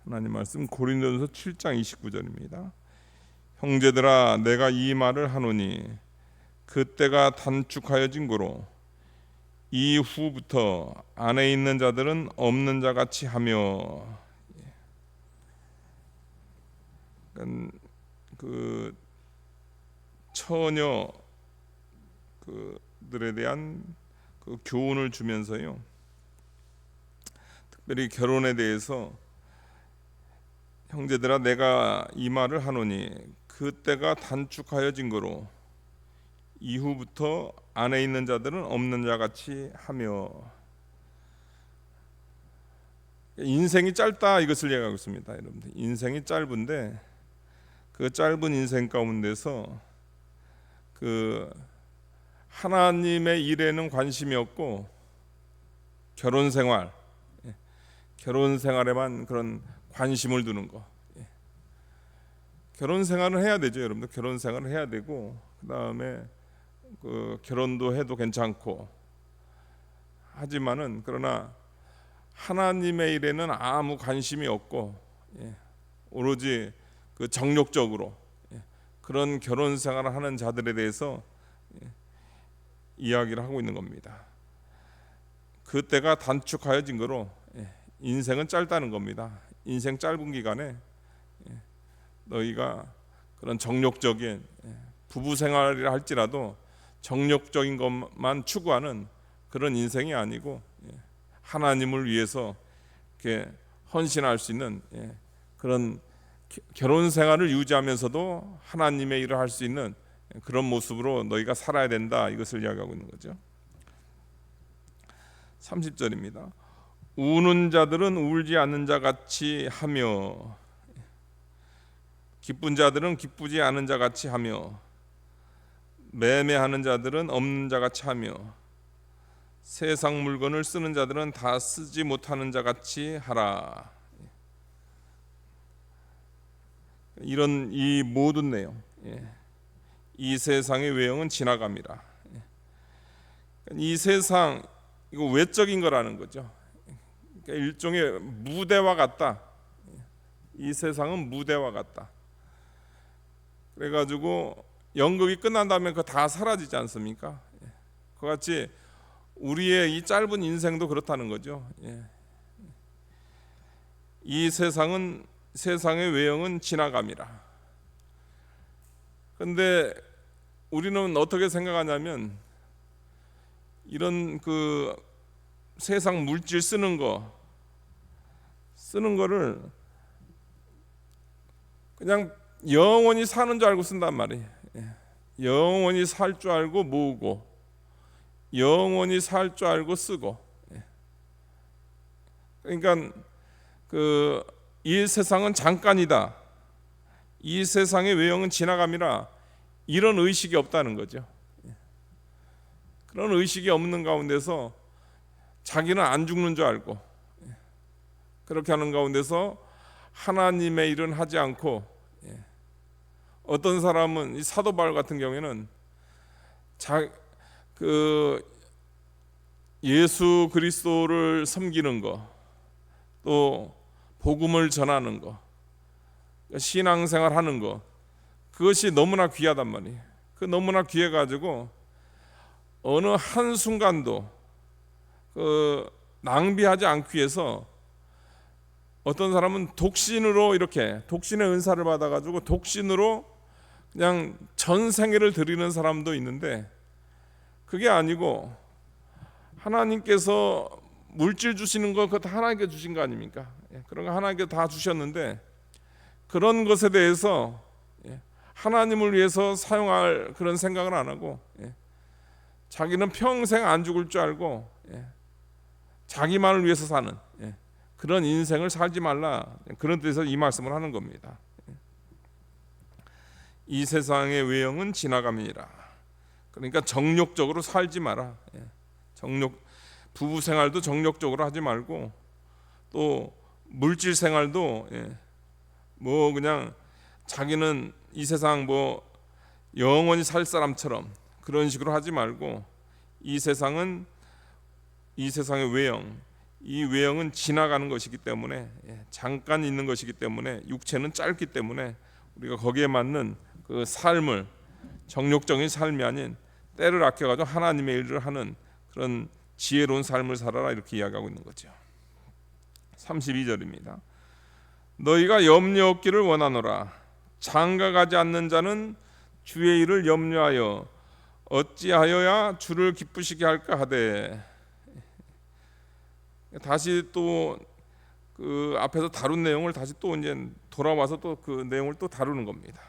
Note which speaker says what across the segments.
Speaker 1: 하나님 말씀 고린도전서 7장 29절입니다. 형제들아 내가 이 말을 하노니 그때가 단축하여진 고로 이후부터 안에 있는 자들은 없는 자 같이 하며. 그 처녀 그들에 대한 그 교훈을 주면서요, 특별히 결혼에 대해서 형제들아 내가 이 말을 하노니 그때가 단축하여진 거로 이후부터 안에 있는 자들은 없는 자 같이 하며. 인생이 짧다 이것을 얘기하고 있습니다. 여러분들 인생이 짧은데 그 짧은 인생 가운데서 그 하나님의 일에는 관심이 없고 결혼 생활에만 그런 관심을 두는 거. 결혼 생활을 해야 되죠, 여러분들. 결혼 생활을 해야 되고, 그 다음에 그 결혼도 해도 괜찮고, 하지만은 그러나 하나님의 일에는 아무 관심이 없고, 오로지 그 정욕적으로 그런 결혼 생활을 하는 자들에 대해서 이야기를 하고 있는 겁니다. 그때가 단축하여진 거로 인생은 짧다는 겁니다. 인생 짧은 기간에 너희가 그런 정욕적인 부부 생활이라 할지라도 정욕적인 것만 추구하는 그런 인생이 아니고 하나님을 위해서 이렇게 헌신할 수 있는 그런 결혼 생활을 유지하면서도 하나님의 일을 할 수 있는 그런 모습으로 너희가 살아야 된다, 이것을 이야기하고 있는 거죠. 30절입니다. 우는 자들은 울지 않는 자 같이 하며, 기쁜 자들은 기쁘지 않은 자 같이 하며, 매매하는 자들은 없는 자 같이 하며, 세상 물건을 쓰는 자들은 다 쓰지 못하는 자 같이 하라. 이런 이 모든 내용, 이 세상의 외형은 지나갑니다. 이 세상, 이거 외적인 거라는 거죠. 그러니까 일종의 무대와 같다. 이 세상은 무대와 같다. 그래가지고 연극이 끝난 다음에 그거 다 사라지지 않습니까? 그같이 우리의 이 짧은 인생도 그렇다는 거죠. 이 세상의 외형은 지나갑니다. 그런데 우리는 어떻게 생각하냐면, 이런 그 세상 물질 쓰는 거를 그냥 영원히 사는 줄 알고 쓴단 말이에요. 영원히 살 줄 알고 모으고, 영원히 살 줄 알고 쓰고. 그러니까 이 세상은 잠깐이다, 이 세상의 외형은 지나감이라, 이런 의식이 없다는 거죠. 그런 의식이 없는 가운데서 자기는 안 죽는 줄 알고, 그렇게 하는 가운데서 하나님의 일은 하지 않고, 어떤 사람은 이 사도 바울 같은 경우에는 예수 그리스도를 섬기는 거, 또 복음을 전하는 거, 신앙생활 하는 거, 그것이 너무나 귀하단 말이에요. 그 너무나 귀해가지고 어느 한순간도 낭비하지 않기 위해서 어떤 사람은 독신의 은사를 받아가지고 독신으로 그냥 전생애를 드리는 사람도 있는데, 그게 아니고 하나님께서 물질 주시는 거 그것도 하나님께 주신 거 아닙니까? 그런 거 하나님께 다 주셨는데, 그런 것에 대해서 하나님을 위해서 사용할 그런 생각을 안 하고, 자기는 평생 안 죽을 줄 알고 자기만을 위해서 사는 그런 인생을 살지 말라, 그런 뜻에서 이 말씀을 하는 겁니다. 이 세상의 외형은 지나갑니다. 그러니까 정욕적으로 살지 마라. 부부 생활도 정욕적으로 하지 말고, 또 물질 생활도 뭐 그냥 자기는 이 세상 뭐 영원히 살 사람처럼 그런 식으로 하지 말고, 이 세상의 외형, 이 외형은 지나가는 것이기 때문에, 잠깐 있는 것이기 때문에, 육체는 짧기 때문에 우리가 거기에 맞는 그 삶을, 정욕적인 삶이 아닌 때를 아껴가지고 하나님의 일을 하는 그런 지혜로운 삶을 살아라, 이렇게 이야기하고 있는 거죠. 32절입니다. 너희가 염려 없기를 원하노라. 장가가지 않는 자는 주의 일을 염려하여 어찌하여야 주를 기쁘시게 할까 하되. 다시 또 그 앞에서 다룬 내용을 다시 또 이제 돌아와서 또 그 내용을 또 다루는 겁니다.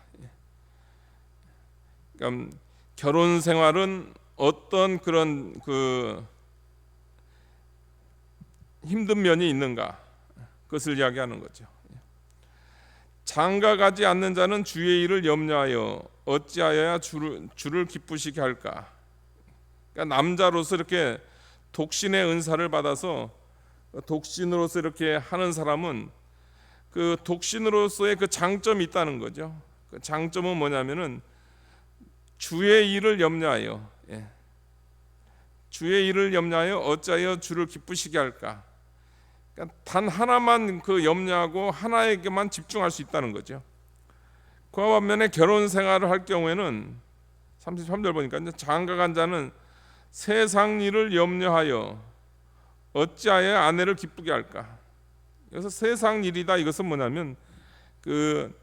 Speaker 1: 그러니까 결혼 생활은 어떤 그런 그 힘든 면이 있는가, 그것을 이야기하는 거죠. 장가가지 않는 자는 주의 일을 염려하여 어찌하여야 주를 기쁘시게 할까. 그러니까 남자로서 이렇게 독신의 은사를 받아서 독신으로서 이렇게 하는 사람은 그 독신으로서의 그 장점이 있다는 거죠. 그 장점은 뭐냐면은 주의 일을 염려하여, 주의 일을 염려하여 어찌하여 주를 기쁘시게 할까. 그러니까 단 하나만 그 염려하고 하나에게만 집중할 수 있다는 거죠. 그와 반면에 결혼 생활을 할 경우에는 33절 보니까 장가간 자는 세상 일을 염려하여 어찌하여 아내를 기쁘게 할까. 그래서 세상 일이다, 이것은 뭐냐면 그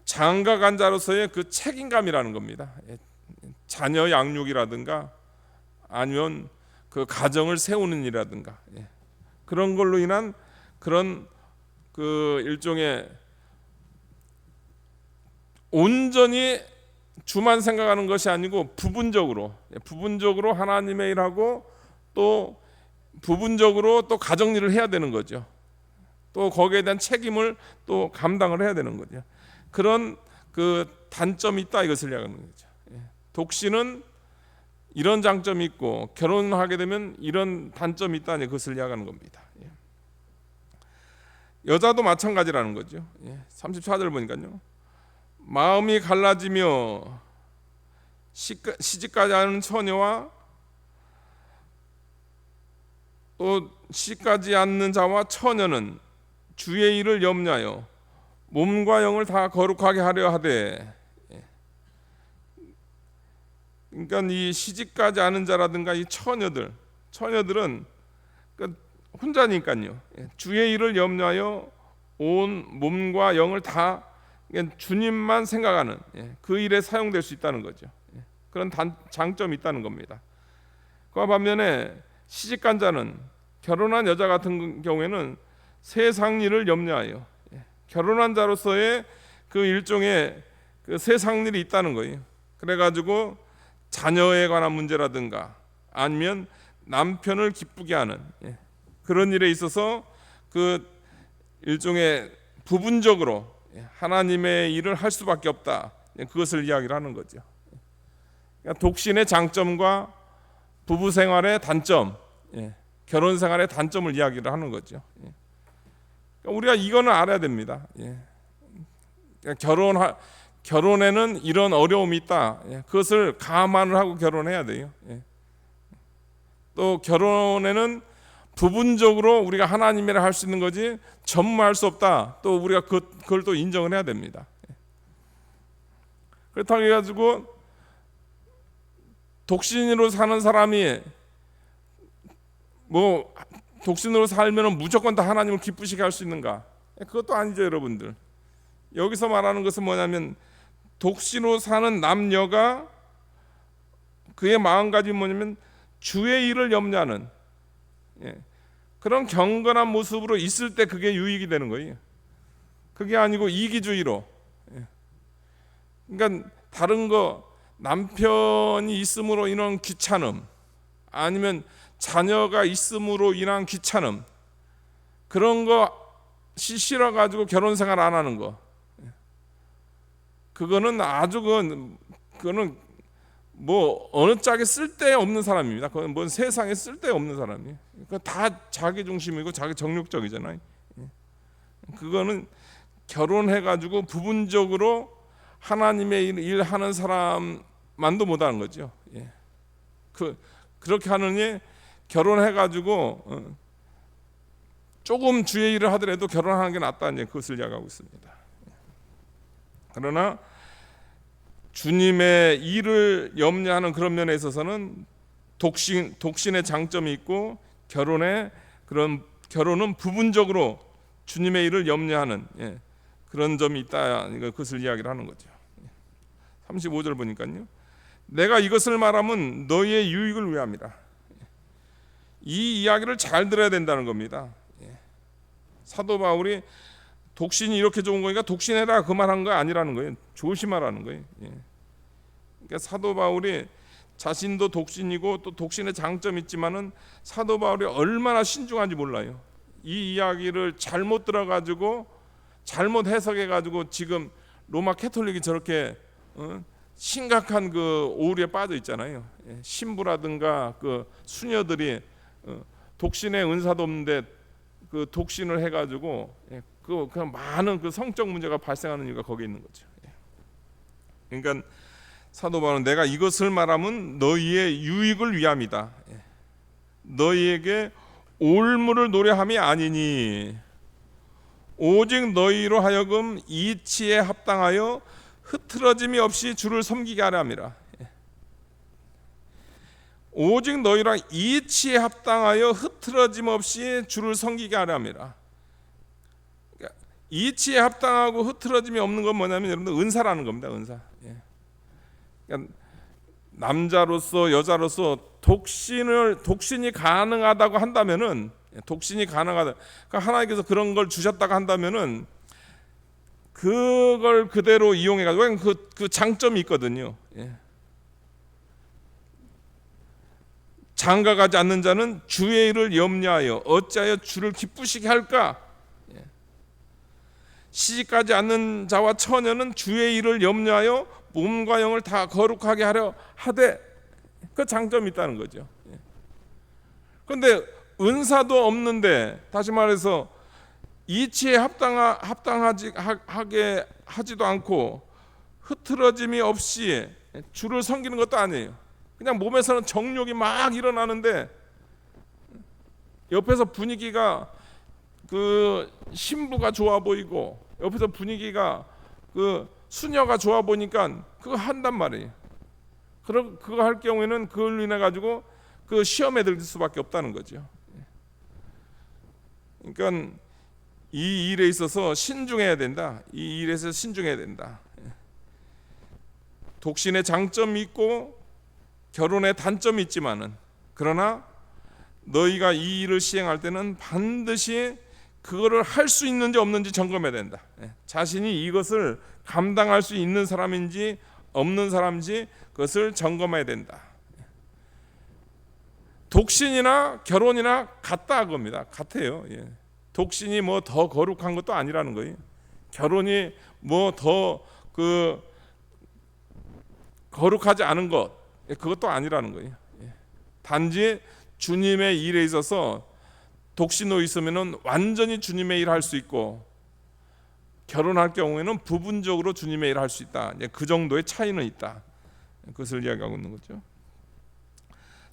Speaker 1: 장가간 자로서의 그 책임감이라는 겁니다. 자녀 양육이라든가 아니면 그 가정을 세우는 일이라든가, 그런 걸로 인한 그런 그 일종의 온전히 주만 생각하는 것이 아니고 부분적으로 하나님의 일하고 또 부분적으로 또 가정 일을 해야 되는 거죠. 또 거기에 대한 책임을 또 감당을 해야 되는 거죠. 그런 그 단점이 있다, 이것을 이야기하는 거죠. 독신은 이런 장점이 있고 결혼하게 되면 이런 단점이 있다, 그것을 이야기하는 겁니다. 여자도 마찬가지라는 거죠. 34절 보니까요. 마음이 갈라지며 시집가지 않은 처녀와 또 시집가지 않는 자와 처녀는 주의 일을 염려하여 몸과 영을 다 거룩하게 하려 하되. 그러니까 이 시집가지 않은 자라든가 이 처녀들은 혼자니까요. 주의 일을 염려하여 온 몸과 영을 다 주님만 생각하는 그 일에 사용될 수 있다는 거죠. 그런 장점이 있다는 겁니다. 그와 반면에 시집간 자는, 결혼한 여자 같은 경우에는 세상 일을 염려하여, 결혼한 자로서의 그 일종의 그 세상 일이 있다는 거예요. 그래가지고 자녀에 관한 문제라든가 아니면 남편을 기쁘게 하는 그런 일에 있어서 그 일종의 부분적으로 하나님의 일을 할 수밖에 없다, 그것을 이야기를 하는 거죠. 그러니까 독신의 장점과 부부 생활의 단점, 결혼 생활의 단점을 이야기를 하는 거죠. 그러니까 우리가 이거는 알아야 됩니다. 그러니까 결혼에는 이런 어려움이 있다, 그것을 감안을 하고 결혼해야 돼요. 또 결혼에는 부분적으로 우리가 하나님의 일을 할 수 있는 거지 전무할 수 없다, 또 우리가 그걸 또 인정을 해야 됩니다. 그렇다고 해가지고 독신으로 사는 사람이 뭐 독신으로 살면 무조건 다 하나님을 기쁘시게 할 수 있는가? 그것도 아니죠, 여러분들. 여기서 말하는 것은 뭐냐면 독신으로 사는 남녀가 그의 마음가짐이 뭐냐면 주의 일을 염려하는 그런 경건한 모습으로 있을 때 그게 유익이 되는 거예요. 그게 아니고 이기주의로. 그러니까 다른 거, 남편이 있음으로 인한 귀찮음, 아니면 자녀가 있음으로 인한 귀찮음, 그런 거 싫어가지고 결혼 생활 안 하는 거, 그거는 아주 그거는 뭐 어느 짝에 쓸데없는 사람입니다. 그건 뭐 세상에 쓸데없는 사람이에요. 그러니까 다 자기 중심이고 자기 정욕적이잖아요. 그거는 결혼해가지고 부분적으로 하나님의 일 하는 사람만도 못하는 거죠. 그렇게 하느니 결혼해가지고 조금 주의 일을 하더라도 결혼하는 게 낫다, 이제 그것을 이야기하고 있습니다. 그러나 주님의 일을 염려하는 그런 면에 있어서는 독신의 장점이 있고 결혼은 부분적으로 주님의 일을 염려하는 그런 점이 있다, 그것을 이야기를 하는 거죠. 35절 보니까요, 내가 이것을 말하면 너희의 유익을 위함이라. 이 이야기를 잘 들어야 된다는 겁니다. 사도 바울이 독신이 이렇게 좋은 거니까 독신해라 그 말한 거 아니라는 거예요. 조심하라는 거예요. 그러니까 사도 바울이 자신도 독신이고 또 독신의 장점이 있지만은 사도 바울이 얼마나 신중한지 몰라요. 이 이야기를 잘못 들어가지고 잘못 해석해가지고 지금 로마 캐톨릭이 저렇게 심각한 그 오류에 빠져 있잖아요. 신부라든가 그 수녀들이 독신의 은사도 없는데 그 독신을 해가지고 그 많은 그 성적 문제가 발생하는 이유가 거기에 있는 거죠. 그러니까 사도 바울은 내가 이것을 말하면 너희의 유익을 위함이다. 너희에게 올무를 노래함이 아니니 오직 너희로 하여금 이치에 합당하여 흐트러짐이 없이 주를 섬기게 하려 함이라. 오직 너희라 이치에 합당하여 흐트러짐 없이 주를 섬기게 하려 함이라. 이치에 합당하고 흐트러짐이 없는 건 뭐냐면 여러분들 은사라는 겁니다. 은사. 그러니까 남자로서 여자로서 독신이 가능하다고 한다면은 독신이 가능하다. 그러니까 하나님께서 그런 걸 주셨다고 한다면은 그걸 그대로 이용해가지고 그 장점이 있거든요. 장가가지 않는 자는 주의 일을 염려하여 어찌하여 주를 기쁘시게 할까? 시집가지 않는 자와 처녀는 주의 일을 염려하여 몸과 영을 다 거룩하게 하려 하되, 그 장점이 있다는 거죠. 그런데 은사도 없는데, 다시 말해서 이치에 합당하게 하지도 않고 흐트러짐이 없이 주를 섬기는 것도 아니에요. 그냥 몸에서는 정욕이 막 일어나는데 옆에서 분위기가 그 신부가 좋아 보이고 옆에서 분위기가 그 수녀가 좋아 보니까 그거 한단 말이에요. 그거 할 경우에는 그걸 인해 가지고 그 시험에 들 수밖에 없다는 거죠. 그러니까 이 일에 있어서 신중해야 된다. 이 일에서 신중해야 된다. 독신의 장점이 있고 결혼의 단점이 있지만은, 그러나 너희가 이 일을 시행할 때는 반드시 그거를 할 수 있는지 없는지 점검해야 된다. 자신이 이것을 감당할 수 있는 사람인지 없는 사람인지 그것을 점검해야 된다. 독신이나 결혼이나 같다 겁니다. 같아요. 독신이 뭐 더 거룩한 것도 아니라는 거예요. 결혼이 뭐 더 그 거룩하지 않은 것, 그것도 아니라는 거예요. 단지 주님의 일에 있어서 독신으로 있으면은 완전히 주님의 일을 할 수 있고, 결혼할 경우에는 부분적으로 주님의 일을 할 수 있다. 그 정도의 차이는 있다. 그것을 이야기하고 있는 거죠.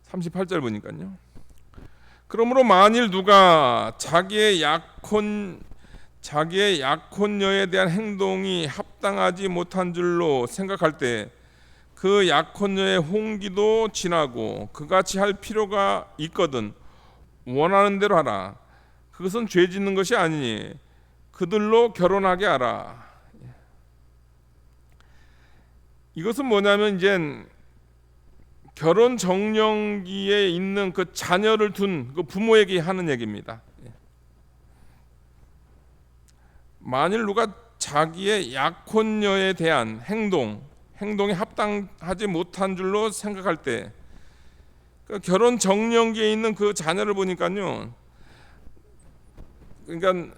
Speaker 1: 38절 보니까요. 그러므로 만일 누가 자기의 약혼녀에 대한 행동이 합당하지 못한 줄로 생각할 때 그 약혼녀의 홍기도 지나고 그같이 할 필요가 있거든 원하는 대로 하라. 그것은 죄 짓는 것이 아니니 그들로 결혼하게 하라. 이것은 뭐냐면 이제 결혼 정령기에 있는 그 자녀를 둔 그 부모에게 하는 얘기입니다. 만일 누가 자기의 약혼녀에 대한 행동이 합당하지 못한 줄로 생각할 때, 그 결혼 정령기에 있는 그 자녀를 보니까요, 그러니까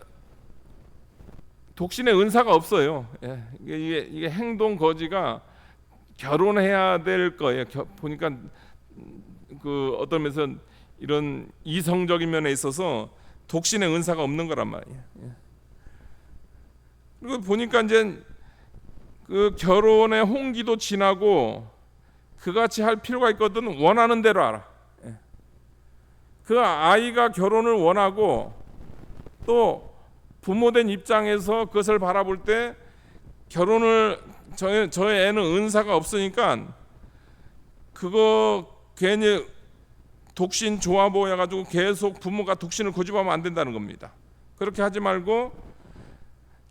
Speaker 1: 독신의 은사가 없어요. 이게 행동 거지가 결혼해야 될 거예요. 보니까 그 어떤 면에서 이런 이성적인 면에 있어서 독신의 은사가 없는 거란 말이에요. 그리고 보니까 이제 그 결혼의 홍기도 지나고 그같이 할 필요가 있거든 원하는 대로 하라. 그 아이가 결혼을 원하고 또 부모된 입장에서 그것을 바라볼 때 결혼을 저의 애는 은사가 없으니까 그거 괜히 독신 좋아 보여가지고 계속 부모가 독신을 고집하면 안 된다는 겁니다. 그렇게 하지 말고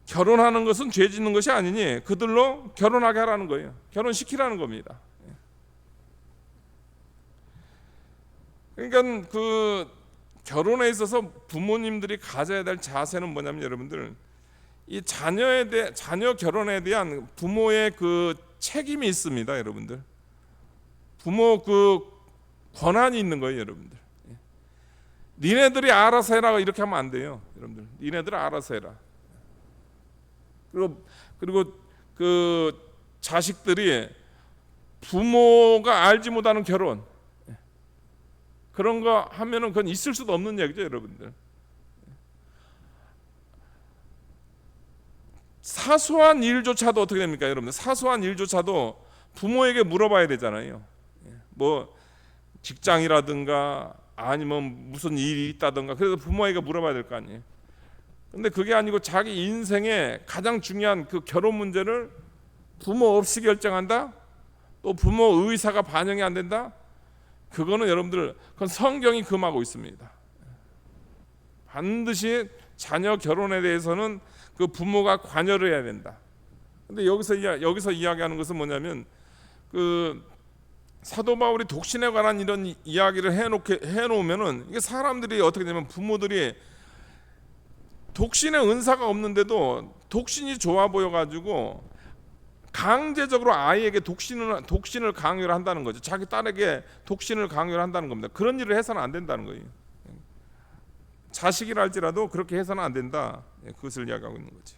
Speaker 1: 결혼하는 것은 죄 짓는 것이 아니니 그들로 결혼하게 하라는 거예요. 결혼시키라는 겁니다. 그러니까 그 결혼에 있어서 부모님들이 가져야 될 자세는 뭐냐면 여러분들, 이 자녀 결혼에 대한 부모의 그 책임이 있습니다. 여러분들, 부모 그 권한이 있는 거예요. 여러분들, 니네들이 알아서 해라 이렇게 하면 안 돼요. 여러분들, 니네들이 알아서 해라. 그리고 그 자식들이 부모가 알지 못하는 결혼, 그런 거 하면은 그건 있을 수도 없는 얘기죠. 여러분들, 사소한 일조차도 어떻게 됩니까? 여러분들, 사소한 일조차도 부모에게 물어봐야 되잖아요. 뭐 직장이라든가 아니면 무슨 일이 있다든가, 그래서 부모에게 물어봐야 될 거 아니에요. 근데 그게 아니고 자기 인생의 가장 중요한 그 결혼 문제를 부모 없이 결정한다? 또 부모 의사가 반영이 안 된다? 그거는 여러분들, 그건 성경이 금하고 있습니다. 반드시 자녀 결혼에 대해서는 그 부모가 관여를 해야 된다. 근데 여기서 이야기하는 것은 뭐냐면, 그 사도 바울이 독신에 관한 이런 이야기를 해놓으면은 이게 사람들이 어떻게 되면, 부모들이 독신의 은사가 없는데도 독신이 좋아 보여가지고 강제적으로 아이에게 독신을 강요를 한다는 거죠. 자기 딸에게 독신을 강요를 한다는 겁니다. 그런 일을 해서는 안 된다는 거예요. 자식이랄지라도 그렇게 해서는 안 된다. 그것을 이야기하고 있는 거죠.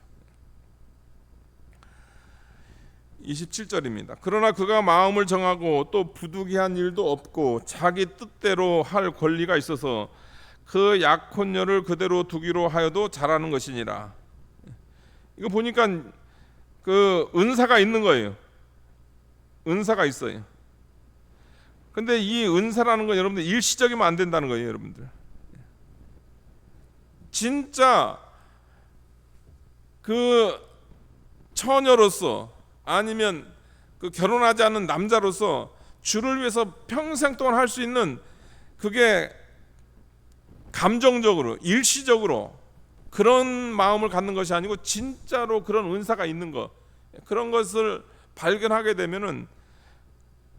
Speaker 1: 27절입니다. 그러나 그가 마음을 정하고 또 부득이한 일도 없고 자기 뜻대로 할 권리가 있어서 그 약혼녀를 그대로 두기로 하여도 잘하는 것이니라. 이거 보니까 그 은사가 있는 거예요. 은사가 있어요. 근데 이 은사라는 건 여러분들 일시적이면 안 된다는 거예요. 여러분들, 진짜 그 처녀로서 아니면 그 결혼하지 않은 남자로서 주를 위해서 평생 동안 할 수 있는, 그게 감정적으로 일시적으로 그런 마음을 갖는 것이 아니고 진짜로 그런 은사가 있는 것, 그런 것을 발견하게 되면은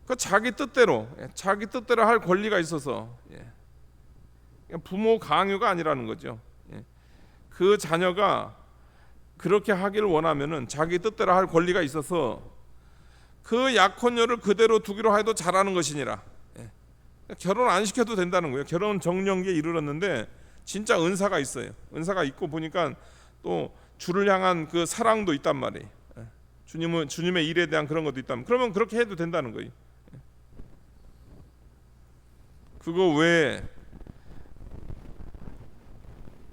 Speaker 1: 그 자기 뜻대로 할 권리가 있어서, 부모 강요가 아니라는 거죠. 그 자녀가 그렇게 하기를 원하면은 자기 뜻대로 할 권리가 있어서 그 약혼녀를 그대로 두기로 해도 잘하는 것이니라. 결혼 안 시켜도 된다는 거예요. 결혼 정년기에 이르렀는데 진짜 은사가 있어요. 은사가 있고 보니까 또 주를 향한 그 사랑도 있단 말이에요. 주님의 일에 대한 그런 것도 있다면, 그러면 그렇게 해도 된다는 거예요. 그거 외에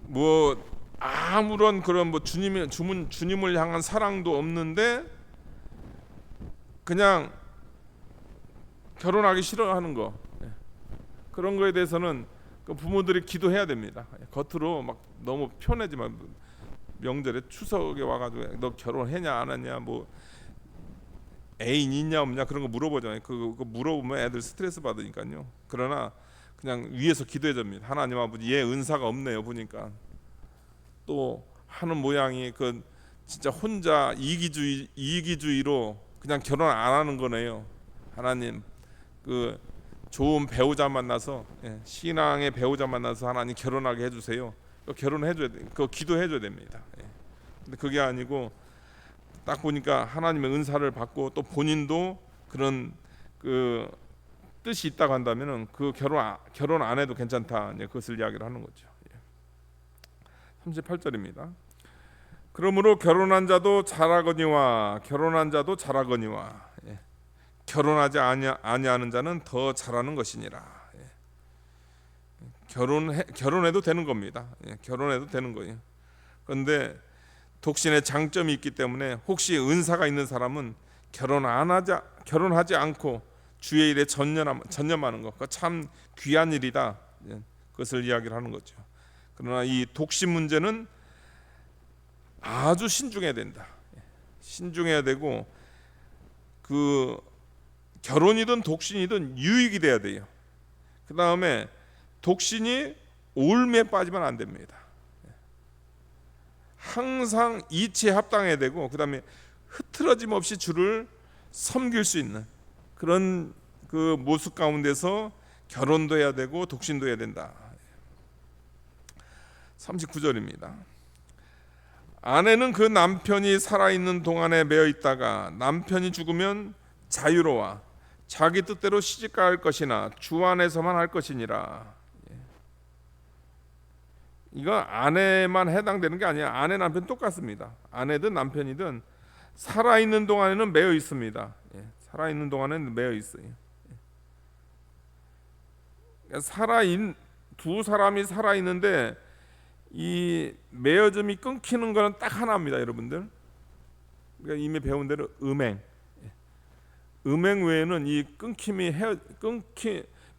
Speaker 1: 뭐 아무런 그런 뭐 주님을 향한 사랑도 없는데 그냥 결혼하기 싫어하는 거, 그런 거에 대해서는 그 부모들이 기도해야 됩니다. 겉으로 막 너무 편하지만, 명절에 추석에 와가지고 너 결혼했냐 안 했냐, 뭐 애인 있냐 없냐 그런 거 물어보잖아요. 그거 물어보면 애들 스트레스 받으니까요. 그러나 그냥 위에서 기도해 줍니다. 하나님 아버지, 얘 은사가 없네요. 보니까 또 하는 모양이 그 진짜 혼자 이기주의로 그냥 결혼 안 하는 거네요. 하나님, 그 좋은 배우자 만나서, 신앙의 배우자 만나서 하나님 결혼하게 해주세요. 결혼해줘야 돼. 그거 기도해줘야 됩니다. 근데 그게 아니고 딱 보니까 하나님의 은사를 받고 또 본인도 그런 그 뜻이 있다고 한다면은 그 결혼 안 해도 괜찮다. 그것을 이야기를 하는 거죠. 38절입니다. 그러므로 결혼한 자도 잘하거니와 결혼하지 아니하는 자는 더 잘하는 것이니라. 결혼해도 되는 겁니다. 결혼해도 되는 거예요. 그런데 독신의 장점이 있기 때문에 혹시 은사가 있는 사람은 결혼하지 않고 주의 일에 전념하는 것, 참 귀한 일이다. 그것을 이야기를 하는 거죠. 그러나 이 독신 문제는 아주 신중해야 된다. 신중해야 되고 그 결혼이든 독신이든 유익이 돼야 돼요. 그 다음에 독신이 올매에 빠지면 안 됩니다. 항상 이치에 합당해야 되고 그 다음에 흐트러짐 없이 주를 섬길 수 있는 그런 그 모습 가운데서 결혼도 해야 되고 독신도 해야 된다. 39절입니다. 아내는 그 남편이 살아있는 동안에 매여 있다가 남편이 죽으면 자유로워 자기 뜻대로 시집갈 것이나 주 안에서만 할 것이니라. 이거 아내만 해당되는 게 아니야. 아내 남편 똑같습니다. 아내든 남편이든 살아있는 동안에는 매여 있습니다. 살아있는 동안에는 매여 있어요. 두 사람이 살아있는데 이 매여짐이 끊기는 거는 딱 하나입니다, 여러분들. 그러니까 이미 배운 대로 음행 외에는 이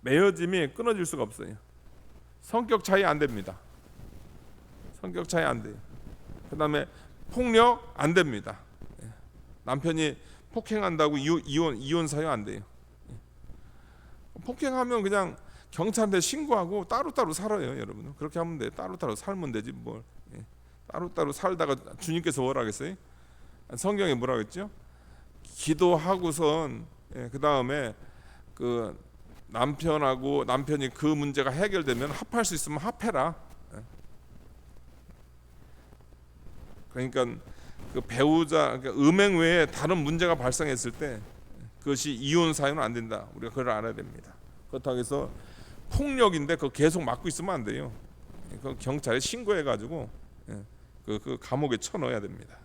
Speaker 1: 매여짐이 끊어질 수가 없어요. 성격 차이 안 됩니다. 성격 차이 안 돼요. 그다음에 폭력 안 됩니다. 남편이 폭행한다고 이혼 사유 안 돼요. 폭행하면 그냥 경찰한테 신고하고 따로따로 살아요, 여러분. 그렇게 하면 돼. 따로따로 살면 되지 뭘. 따로따로 살다가 주님께서 뭐라 하겠어요? 성경에 뭐라 그랬죠? 기도하고선 그 다음에 그 남편이 그 문제가 해결되면 합할 수 있으면 합해라. 그러니까 그 배우자 그러니까 음행 외에 다른 문제가 발생했을 때 그것이 이혼 사유는 안 된다. 우리가 그걸 알아야 됩니다. 그렇다고 해서 폭력인데 그거 계속 맡고 있으면 안 돼요. 그 경찰에 신고해가지고 그 감옥에 쳐넣어야 됩니다.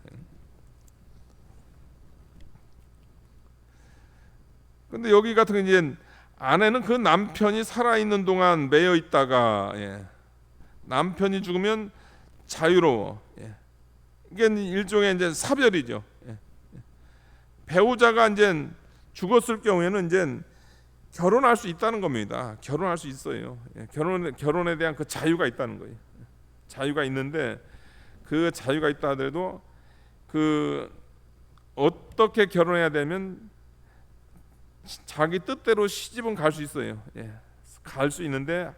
Speaker 1: 근데 여기 같은 경우 이제 아내는 그 남편이 살아있는 동안 매여 있다가 남편이 죽으면 자유로워. 이게 일종의 이제 사별이죠. 배우자가 이제 죽었을 경우에는 이제 결혼할 수 있다는 겁니다. 결혼할 수 있어요. 결혼에 대한 그 자유가 있다는 거예요. 자유가 있는데 그 자유가 있다 하더라도 그 어떻게 결혼해야 되면 자기 뜻대로 시집은 갈 수 있어요. 갈 수 있는데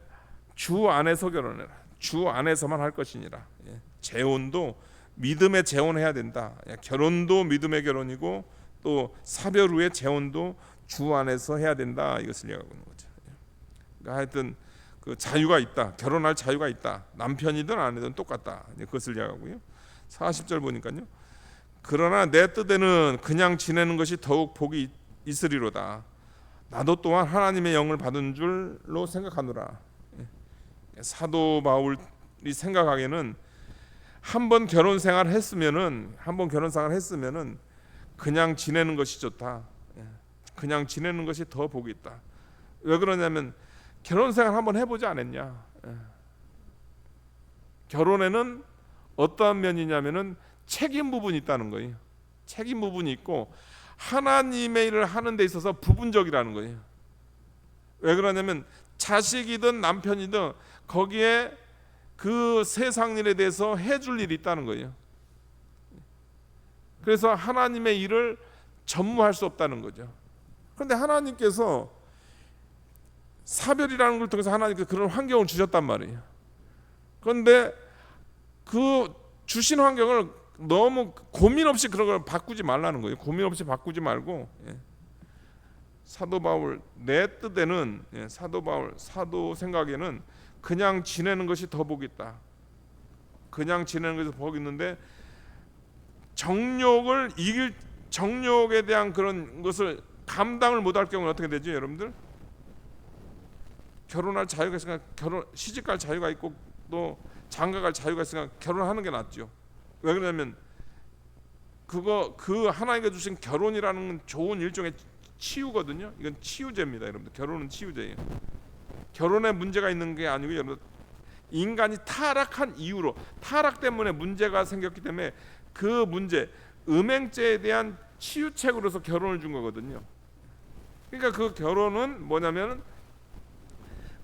Speaker 1: 주 안에서 결혼해라. 주 안에서만 할 것이니라. 재혼도 믿음의 재혼해야 된다. 결혼도 믿음의 결혼이고 또 사별 후에 재혼도 주 안에서 해야 된다. 이것을 이야기하고 있는 거죠. 그러니까 하여튼 그 자유가 있다. 결혼할 자유가 있다. 남편이든 아내든 똑같다. 그것을 이야기하고요. 40절 보니까요. 그러나 내 뜻에는 그냥 지내는 것이 더욱 복이 있으리로다. 나도 또한 하나님의 영을 받은 줄로 생각하노라. 사도 바울이 생각하기에는 한 번 결혼 생활 했으면은 그냥 지내는 것이 좋다. 그냥 지내는 것이 더 복이 있다. 왜 그러냐면 결혼 생활 한번 해보지 않았냐. 결혼에는 어떠한 면이냐면은 책임 부분이 있다는 거예요. 책임 부분이 있고 하나님의 일을 하는 데 있어서 부분적이라는 거예요. 왜 그러냐면 자식이든 남편이든 거기에 그 세상 일에 대해서 해줄 일이 있다는 거예요. 그래서 하나님의 일을 전무할 수 없다는 거죠. 그런데 하나님께서 사별이라는 걸 통해서 하나님께서 그런 환경을 주셨단 말이에요. 그런데 그 주신 환경을 너무 고민 없이 그런 걸 바꾸지 말라는 거예요. 고민 없이 바꾸지 말고 사도 바울 내 뜻에는 사도 생각에는 그냥 지내는 것이 더 복이 있다. 그냥 지내는 것이 복이 있는데 정욕에 대한 그런 것을 감당을 못할 경우는 어떻게 되죠, 여러분들? 결혼할 자유가 있으니까 시집갈 자유가 있고 또 장가갈 자유가 있으니까 결혼하는 게 낫죠. 왜 그러냐면 그 하나님께 주신 결혼이라는 건 좋은 일종의 치유거든요. 이건 치유제입니다, 여러분들. 결혼은 치유제예요. 결혼에 문제가 있는 게 아니고 여러분 인간이 타락한 이유로 타락 때문에 문제가 생겼기 때문에 그 문제 음행죄에 대한 치유책으로서 결혼을 준 거거든요. 그러니까 그 결혼은 뭐냐면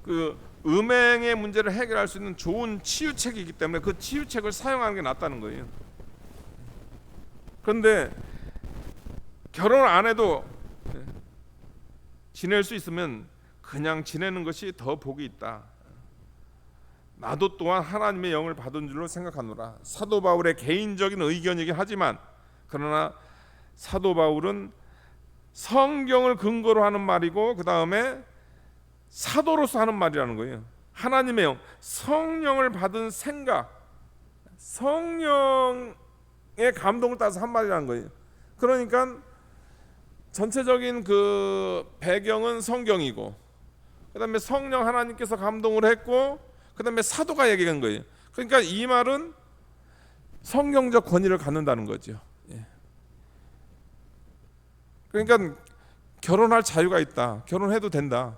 Speaker 1: 그 음행의 문제를 해결할 수 있는 좋은 치유책이기 때문에 그 치유책을 사용하는 게 낫다는 거예요. 그런데 결혼 안 해도 지낼 수 있으면 그냥 지내는 것이 더 복이 있다. 나도 또한 하나님의 영을 받은 줄로 생각하노라. 사도 바울의 개인적인 의견이긴 하지만, 그러나 사도 바울은 성경을 근거로 하는 말이고 그 다음에 사도로서 하는 말이라는 거예요. 하나님의 영, 성령을 받은 생각, 성령의 감동을 따라서 한 말이라는 거예요. 그러니까 전체적인 그 배경은 성경이고, 그 다음에 성령 하나님께서 감동을 했고, 그 다음에 사도가 얘기한 거예요. 그러니까 이 말은 성경적 권위를 갖는다는 거죠. 그러니까 결혼할 자유가 있다. 결혼해도 된다.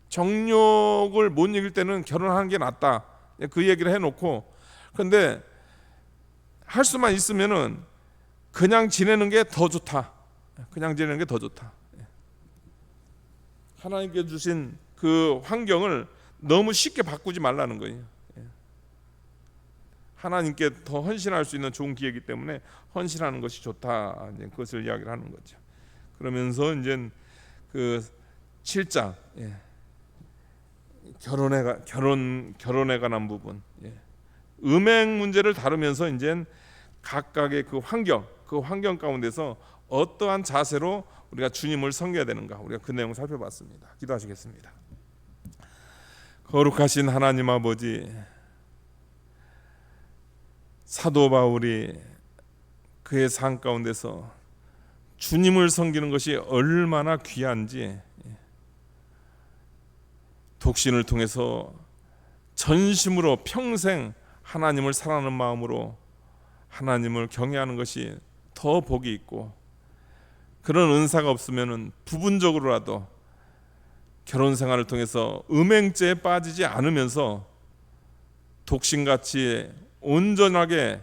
Speaker 1: 정욕을 못 이길 때는 결혼하는 게 낫다. 그 얘기를 해놓고, 그런데 할 수만 있으면은 그냥 지내는 게 더 좋다. 그냥 지내는 게 더 좋다. 하나님께 주신 그 환경을 너무 쉽게 바꾸지 말라는 거예요. 하나님께 더 헌신할 수 있는 좋은 기회이기 때문에 헌신하는 것이 좋다. 이제 그것을 이야기를 하는 거죠. 그러면서 이제 그 7장 결혼에 관한 부분, 음행 문제를 다루면서 이제 각각의 그 환경 가운데서 어떠한 자세로 우리가 주님을 섬겨야 되는가, 우리가 그 내용 살펴봤습니다. 기도하시겠습니다. 거룩하신 하나님 아버지, 사도 바울이 그의 삶 가운데서 주님을 섬기는 것이 얼마나 귀한지 독신을 통해서 전심으로 평생 하나님을 사랑하는 마음으로 하나님을 경외하는 것이 더 복이 있고, 그런 은사가 없으면은 부분적으로라도 결혼 생활을 통해서 음행죄에 빠지지 않으면서 독신같이 온전하게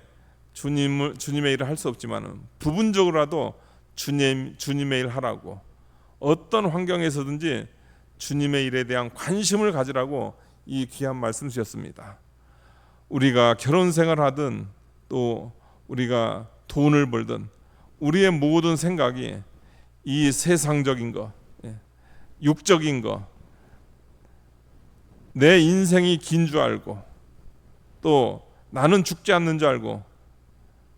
Speaker 1: 주님의 일을 할 수 없지만은 부분적으로라도 주님의 일 하라고, 어떤 환경에서든지 주님의 일에 대한 관심을 가지라고 이 귀한 말씀 주셨습니다. 우리가 결혼 생활하든 또 우리가 돈을 벌든 우리의 모든 생각이 이 세상적인 것, 육적인 것, 내 인생이 긴 줄 알고 또 나는 죽지 않는 줄 알고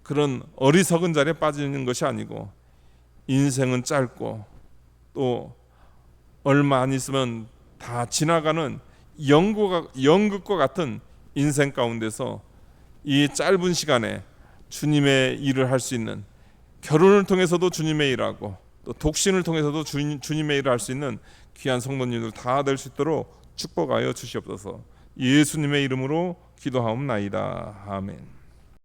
Speaker 1: 그런 어리석은 자리에 빠지는 것이 아니고, 인생은 짧고 또 얼마 안 있으면 다 지나가는 연극과 같은 인생 가운데서 이 짧은 시간에 주님의 일을 할 수 있는, 결혼을 통해서도 주님의 일하고 또 독신을 통해서도 주님의 일을 할 수 있는 귀한 성도님들 다 될 수 있도록 축복하여 주시옵소서. 예수님의 이름으로 기도하옵나이다. 아멘.